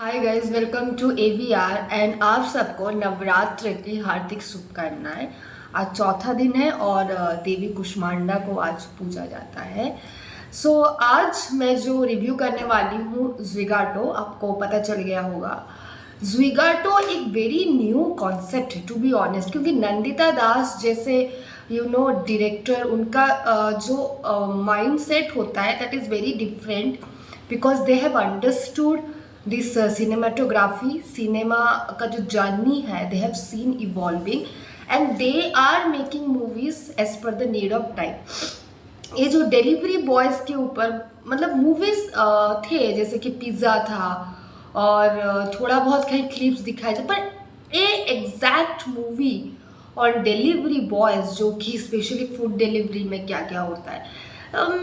Hi guys, welcome to AVR and आप सबको नवरात्र की हार्दिक शुभकामनाएं। आज चौथा दिन है और देवी कुष्मांडा को आज पूजा जाता है। आज मैं जो रिव्यू करने वाली हूँ ज़्विगाटो, आपको पता चल गया होगा। ज़्विगाटो एक वेरी न्यू कॉन्सेप्ट है टू बी ऑनेस्ट, क्योंकि नंदिता दास जैसे डायरेक्टर, उनका जो माइंड सेट होता है that is very different because they have understood this cinematography, cinema का जो जर्नी है they have seen evolving and they are making movies as per the need of time. ये जो डिलीवरी बॉयज़ के ऊपर मतलब मूवीज थे, जैसे कि पिज़्ज़ा था और थोड़ा बहुत कहीं क्लिप्स दिखाए थे, पर ए एग्जैक्ट मूवी और डिलीवरी बॉयज़ जो कि स्पेशली फूड डिलीवरी में क्या क्या होता है,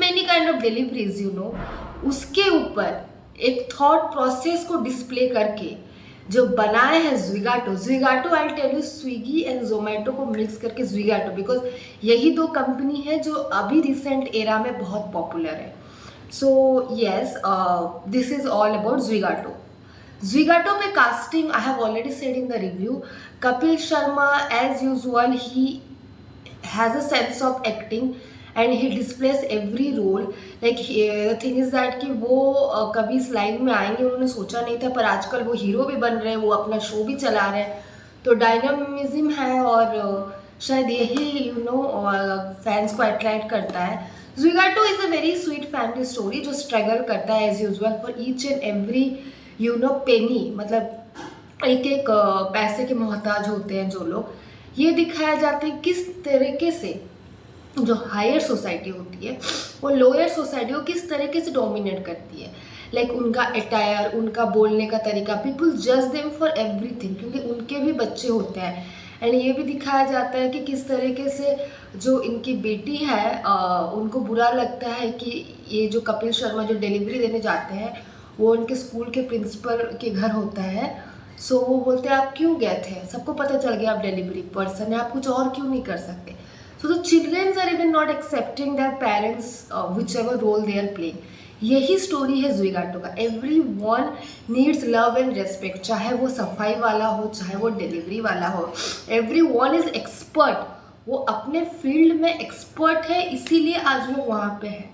मैनी काइंड ऑफ डिलीवरीज उसके ऊपर एक थॉट प्रोसेस को डिस्प्ले करके जो बनाए हैं Zwigato I tell you, Swiggy and Zomato को मिक्स करके ज़्विगाटो, बिकॉज यही दो कंपनी है जो अभी रिसेंट एरा में बहुत पॉपुलर है। So yes, this is all about Zwigato पे casting I have already said in the review. Kapil Sharma as usual he has a sense of acting and he displays every role. Like the thing is that कि वो कभी इस line में आएंगे उन्होंने सोचा नहीं था, पर आजकल वो हीरो भी बन रहे हैं, वो अपना शो भी चला रहे हैं, तो डायनामिज्म है और शायद यही फैंस को अट्रैक्ट करता है। Zwigato is a very sweet family story जो स्ट्रगल करता है as usual for each and every penny, मतलब एक एक पैसे के मोहताज होते हैं जो लोग। ये दिखाया जाता है किस तरीके से जो हायर सोसाइटी होती है वो लोअर सोसाइटी को किस तरीके से डोमिनेट करती है। लाइक उनका अटायर, उनका बोलने का तरीका, पीपल जज देम फॉर एवरीथिंग, क्योंकि उनके भी बच्चे होते हैं। एंड ये भी दिखाया जाता है कि किस तरीके से जो इनकी बेटी है उनको बुरा लगता है कि ये जो कपिल शर्मा जो डिलीवरी देने जाते हैं वो उनके स्कूल के प्रिंसिपल के घर होता है। वो बोलते हैं आप क्यों गए थे, सबको पता चल गया आप डिलीवरी पर्सन है, आप कुछ और क्यों नहीं कर सकते। The childrens are even not accepting their parents which ever role they are playing. यही स्टोरी है ज़्विगाटो का। Every one needs love and respect, चाहे वो सफाई वाला हो चाहे वो डिलीवरी वाला हो। एवरी वन इज एक्सपर्ट, वो अपने फील्ड में एक्सपर्ट है, इसीलिए आज वो वहाँ पे है।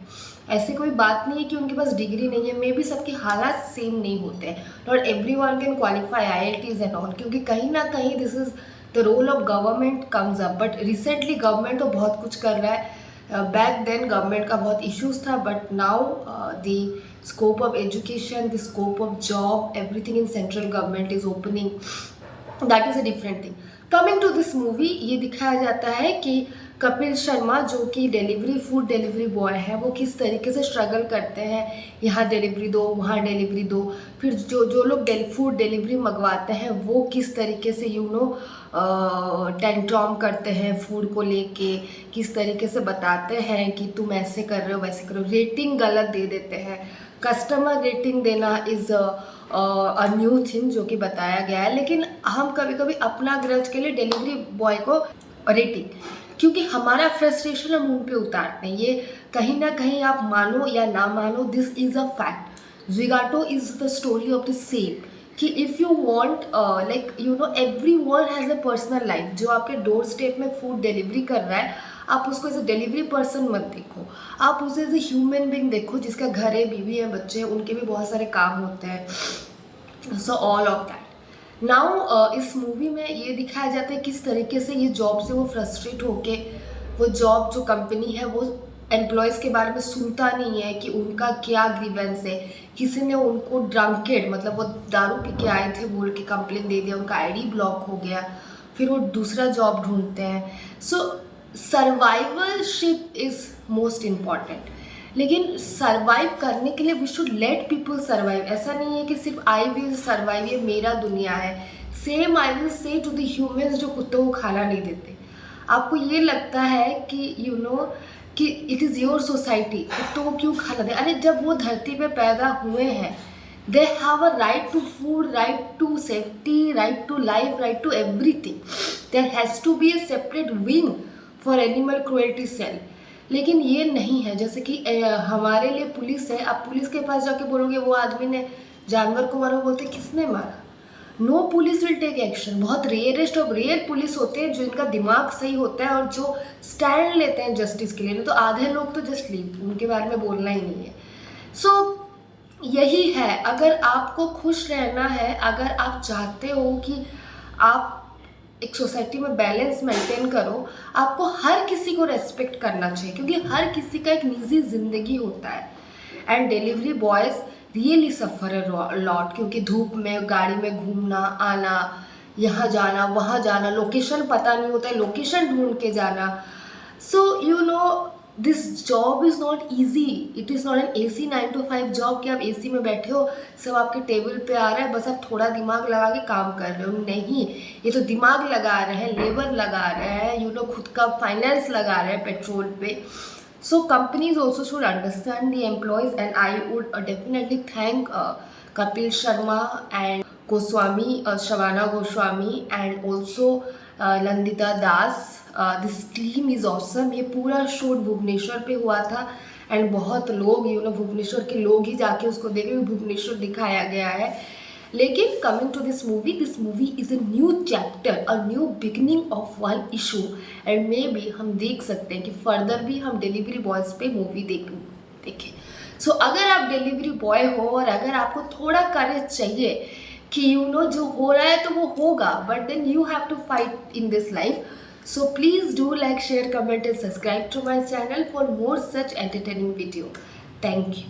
ऐसी कोई बात नहीं है कि उनके पास डिग्री नहीं है, मे बी सबके हालात सेम नहीं होते हैं। Not every one can qualify IITs and all, क्योंकि कहीं ना कहीं this is the role of government comes up. But recently government तो बहुत कुछ कर रहा है, बैक देन गवर्नमेंट का बहुत इश्यूज था, but now the scope of education, the scope of job, everything in central government is opening, that is a different thing. Coming to this movie, ये दिखाया जाता है कि कपिल शर्मा जो कि फूड डिलीवरी बॉय है, वो किस तरीके से स्ट्रगल करते हैं, यहाँ डिलीवरी दो वहाँ डिलीवरी दो। फिर जो लोग फूड डिलीवरी मंगवाते हैं वो किस तरीके से टेंट्रॉम करते हैं फूड को लेके, किस तरीके से बताते हैं कि तुम ऐसे कर रहे हो वैसे करो, रेटिंग गलत दे देते हैं। कस्टमर रेटिंग देना इज़ अ न्यू थिंग जो कि बताया गया है, लेकिन हम कभी कभी अपना ग्रज के लिए डिलीवरी बॉय को रेटिंग, क्योंकि हमारा फ्रस्ट्रेशन हम उन पे उतारते हैं। ये कहीं ना कहीं आप मानो या ना मानो, this is a fact. Zwigato is the story of the same कि if you want everyone has a personal life. जो आपके डोर स्टेप में फूड डिलीवरी कर रहा है, आप उसको एज अ डिलीवरी पर्सन मत देखो, आप उसे एज ए ह्यूमन बीइंग देखो, जिसका घर है, बीवी है, बच्चे हैं, उनके भी बहुत सारे काम होते हैं। So all of that. Now इस मूवी में ये दिखाया जाता है किस तरीके से ये जॉब से वो फ्रस्ट्रेट होके, वो जॉब जो कंपनी है वो एम्प्लॉयज़ के बारे में सुनता नहीं है कि उनका क्या ग्रीवेंस है। किसी ने उनको ड्रंकेड, मतलब वो दारू पी के आए थे बोल के कंप्लेन दे दिया, उनका ID ब्लॉक हो गया, फिर वो दूसरा जॉब ढूंढते हैं। So survivalship is most important, लेकिन सर्वाइव करने के लिए we should let people survive. ऐसा नहीं है कि सिर्फ आई विल सर्वाइव, ये मेरा दुनिया है। Same I will say to the humans जो कुत्तों को खाना नहीं देते। आपको ये लगता है कि कि इट इज़ योर सोसाइटी, कुत्तों को क्यों खाना दे? अरे जब वो धरती पे पैदा हुए हैं, they have a right to food, right to safety, right to life, right to everything. There has to be a separate wing for animal cruelty cell. लेकिन ये नहीं है, जैसे कि हमारे लिए पुलिस है, आप पुलिस के पास जाके बोलोगे वो आदमी ने जानवर को मारो बोलते किसने मारा, no police will take action. बहुत रेयरेस्ट ऑफ रेयर पुलिस होते हैं जो इनका दिमाग सही होता है और जो स्टैंड लेते हैं जस्टिस के लिए, नहीं तो आधे लोग तो जस्ट लीव, उनके बारे में बोलना ही नहीं है। सो यही है, अगर आपको खुश रहना है, अगर आप चाहते हो कि आप एक सोसाइटी में बैलेंस मेंटेन करो, आपको हर किसी को रेस्पेक्ट करना चाहिए, क्योंकि हर किसी का एक निजी ज़िंदगी होता है। And delivery boys really suffer a lot, क्योंकि धूप में गाड़ी में घूमना आना, यहाँ जाना वहाँ जाना, लोकेशन पता नहीं होता है, लोकेशन ढूंढ के जाना। So you know this job is not easy, it is not an AC 9 to 5 job कि आप AC में बैठे हो, सब आपके टेबल पे आ रहा है, बस आप थोड़ा दिमाग लगा के काम कर रहे हो। नहीं, ये तो दिमाग लगा रहे हैं, लेबर लगा रहे हैं, यू नो खुद का फाइनेंस लगा रहे हैं पेट्रोल पे। So companies also should understand the employees, and I would definitely thank Kapil Sharma and Goswami, Shavana Goswami, and also Nandita Das. This team is awesome. ये पूरा शूट भुवनेश्वर पे हुआ था एंड बहुत लोग भुवनेश्वर के लोग ही जाके उसको देख रहे, भुवनेश्वर दिखाया गया है। लेकिन coming to this movie is a new chapter, a new beginning of one issue, and maybe हम देख सकते हैं कि फर्दर भी हम डिलीवरी बॉयज़ पे मूवी देखें। सो अगर आप डिलीवरी बॉय हो और अगर आपको थोड़ा करेज चाहिए कि जो हो रहा है तो वो होगा, but then you have to fight in this life. So please do like, share, comment and subscribe to my channel for more such entertaining video. Thank you.